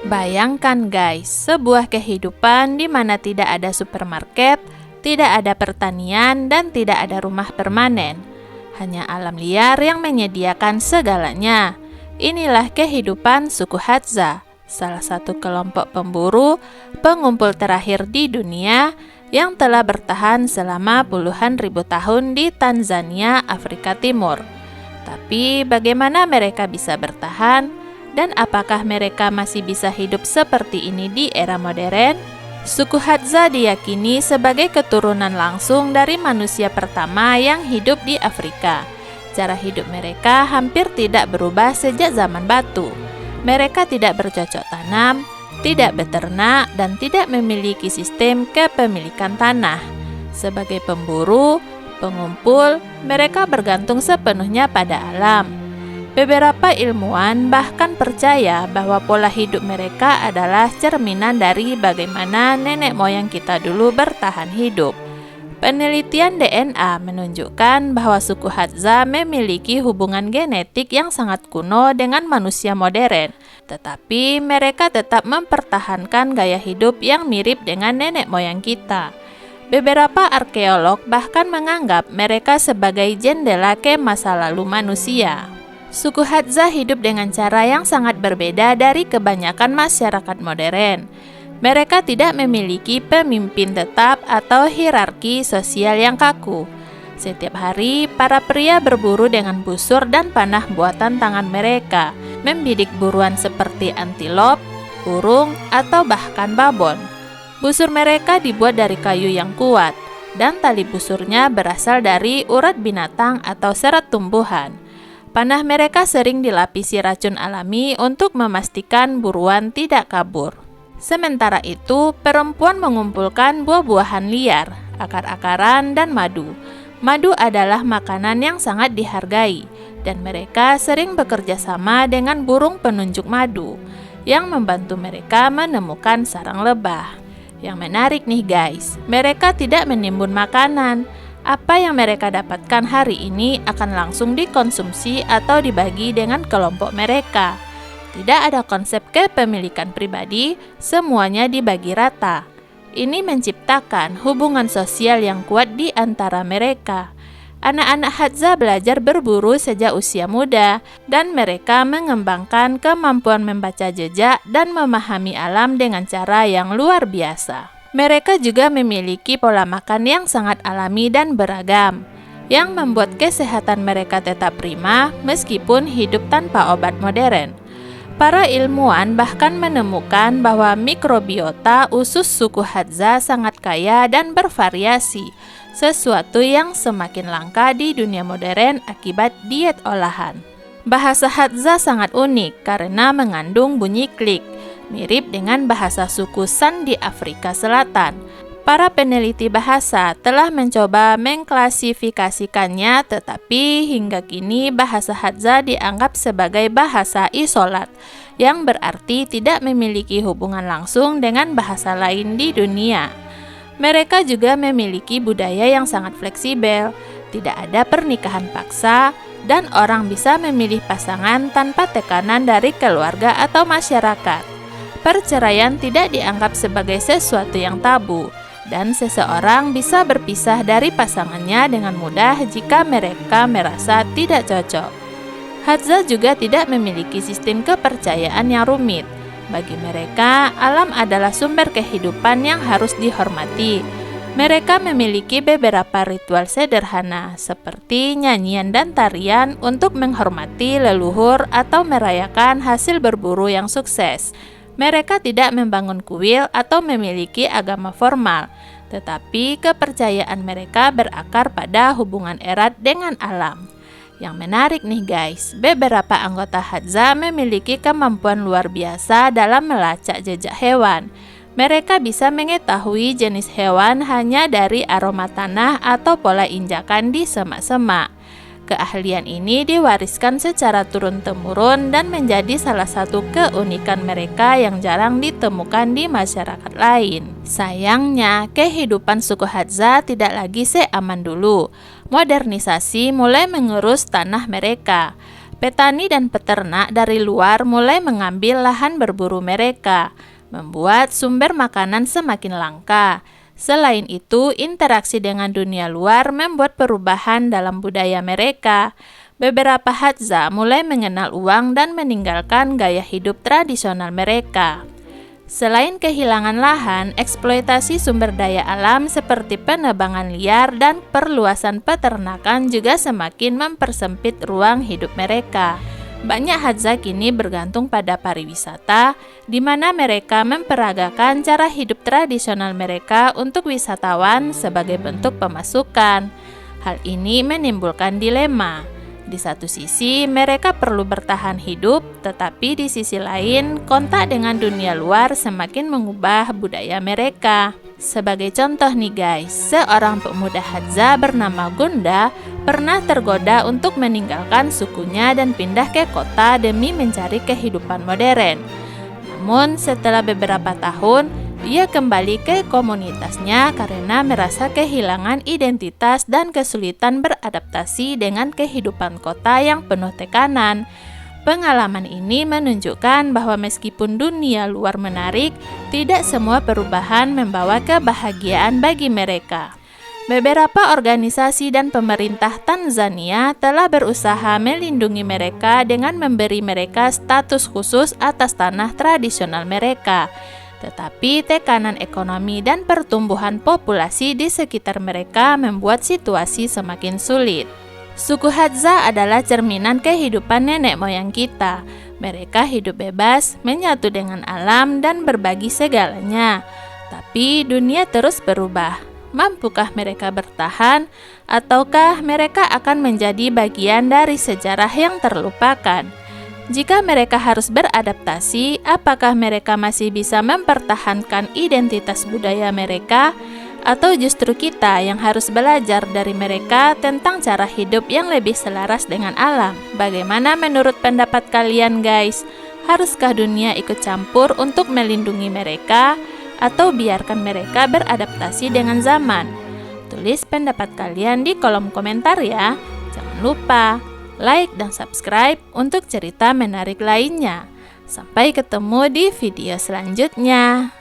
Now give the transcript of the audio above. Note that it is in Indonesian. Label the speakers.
Speaker 1: Bayangkan guys, sebuah kehidupan di mana tidak ada supermarket, tidak ada pertanian, dan tidak ada rumah permanen. Hanya alam liar yang menyediakan segalanya. Inilah kehidupan suku Hadza, salah satu kelompok pemburu, pengumpul terakhir di dunia yang telah bertahan selama puluhan ribu tahun di Tanzania, Afrika Timur. Tapi bagaimana mereka bisa bertahan? Dan apakah mereka masih bisa hidup seperti ini di era modern? Suku Hadza diyakini sebagai keturunan langsung dari manusia pertama yang hidup di Afrika. Cara hidup mereka hampir tidak berubah sejak zaman batu. Mereka tidak bercocok tanam, tidak beternak, dan tidak memiliki sistem kepemilikan tanah. Sebagai pemburu, pengumpul, mereka bergantung sepenuhnya pada alam. Beberapa ilmuwan bahkan percaya bahwa pola hidup mereka adalah cerminan dari bagaimana nenek moyang kita dulu bertahan hidup. Penelitian DNA menunjukkan bahwa suku Hadza memiliki hubungan genetik yang sangat kuno dengan manusia modern, tetapi mereka tetap mempertahankan gaya hidup yang mirip dengan nenek moyang kita. Beberapa arkeolog bahkan menganggap mereka sebagai jendela ke masa lalu manusia. Suku Hadza hidup dengan cara yang sangat berbeda dari kebanyakan masyarakat modern. Mereka tidak memiliki pemimpin tetap atau hierarki sosial yang kaku. Setiap hari, para pria berburu dengan busur dan panah buatan tangan mereka, membidik buruan seperti antilop, burung, atau bahkan babon. Busur mereka dibuat dari kayu yang kuat, dan tali busurnya berasal dari urat binatang atau serat tumbuhan. Panah mereka sering dilapisi racun alami untuk memastikan buruan tidak kabur. Sementara itu, perempuan mengumpulkan buah-buahan liar, akar-akaran, dan madu. Madu adalah makanan yang sangat dihargai, dan mereka sering bekerja sama dengan burung penunjuk madu, yang membantu mereka menemukan sarang lebah. Yang menarik nih guys, mereka tidak menimbun makanan. Apa yang mereka dapatkan hari ini akan langsung dikonsumsi atau dibagi dengan kelompok mereka. Tidak ada konsep kepemilikan pribadi, semuanya dibagi rata. Ini menciptakan hubungan sosial yang kuat di antara mereka. Anak-anak Hadza belajar berburu sejak usia muda, dan mereka mengembangkan kemampuan membaca jejak dan memahami alam dengan cara yang luar biasa. Mereka juga memiliki pola makan yang sangat alami dan beragam, yang membuat kesehatan mereka tetap prima meskipun hidup tanpa obat modern. Para ilmuwan bahkan menemukan bahwa mikrobiota usus suku Hadza sangat kaya dan bervariasi, sesuatu yang semakin langka di dunia modern akibat diet olahan. Bahasa Hadza sangat unik karena mengandung bunyi klik, mirip dengan bahasa suku San di Afrika Selatan. Para peneliti bahasa telah mencoba mengklasifikasikannya, tetapi hingga kini bahasa Hadza dianggap sebagai bahasa isolat, yang berarti tidak memiliki hubungan langsung dengan bahasa lain di dunia. Mereka juga memiliki budaya yang sangat fleksibel, tidak ada pernikahan paksa, dan orang bisa memilih pasangan tanpa tekanan dari keluarga atau masyarakat. Perceraian tidak dianggap sebagai sesuatu yang tabu, dan seseorang bisa berpisah dari pasangannya dengan mudah jika mereka merasa tidak cocok. Hadza juga tidak memiliki sistem kepercayaan yang rumit. Bagi mereka, alam adalah sumber kehidupan yang harus dihormati. Mereka memiliki beberapa ritual sederhana, seperti nyanyian dan tarian untuk menghormati leluhur atau merayakan hasil berburu yang sukses. Mereka tidak membangun kuil atau memiliki agama formal, tetapi kepercayaan mereka berakar pada hubungan erat dengan alam. Yang menarik nih guys, beberapa anggota Hadza memiliki kemampuan luar biasa dalam melacak jejak hewan. Mereka bisa mengetahui jenis hewan hanya dari aroma tanah atau pola injakan di semak-semak. Keahlian ini diwariskan secara turun-temurun dan menjadi salah satu keunikan mereka yang jarang ditemukan di masyarakat lain. Sayangnya, kehidupan suku Hadza tidak lagi seaman dulu. Modernisasi mulai mengurus tanah mereka. Petani dan peternak dari luar mulai mengambil lahan berburu mereka, membuat sumber makanan semakin langka. Selain itu, interaksi dengan dunia luar membuat perubahan dalam budaya mereka. Beberapa Hadza mulai mengenal uang dan meninggalkan gaya hidup tradisional mereka. Selain kehilangan lahan, eksploitasi sumber daya alam seperti penebangan liar dan perluasan peternakan juga semakin mempersempit ruang hidup mereka. Banyak Hadza kini bergantung pada pariwisata, di mana mereka memperagakan cara hidup tradisional mereka untuk wisatawan sebagai bentuk pemasukan. Hal ini menimbulkan dilema. Di satu sisi, mereka perlu bertahan hidup, tetapi di sisi lain, kontak dengan dunia luar semakin mengubah budaya mereka. Sebagai contoh nih guys, seorang pemuda Hadza bernama Gunda pernah tergoda untuk meninggalkan sukunya dan pindah ke kota demi mencari kehidupan modern. Namun setelah beberapa tahun, ia kembali ke komunitasnya karena merasa kehilangan identitas dan kesulitan beradaptasi dengan kehidupan kota yang penuh tekanan. Pengalaman ini menunjukkan bahwa meskipun dunia luar menarik, tidak semua perubahan membawa kebahagiaan bagi mereka. Beberapa organisasi dan pemerintah Tanzania telah berusaha melindungi mereka dengan memberi mereka status khusus atas tanah tradisional mereka. Tetapi tekanan ekonomi dan pertumbuhan populasi di sekitar mereka membuat situasi semakin sulit. Suku Hadza adalah cerminan kehidupan nenek moyang kita. Mereka hidup bebas, menyatu dengan alam, dan berbagi segalanya. Tapi dunia terus berubah. Mampukah mereka bertahan, ataukah mereka akan menjadi bagian dari sejarah yang terlupakan? Jika mereka harus beradaptasi, apakah mereka masih bisa mempertahankan identitas budaya mereka? Atau justru kita yang harus belajar dari mereka tentang cara hidup yang lebih selaras dengan alam? Bagaimana menurut pendapat kalian guys? Haruskah dunia ikut campur untuk melindungi mereka? Atau biarkan mereka beradaptasi dengan zaman? Tulis pendapat kalian di kolom komentar ya. Jangan lupa like dan subscribe untuk cerita menarik lainnya. Sampai ketemu di video selanjutnya.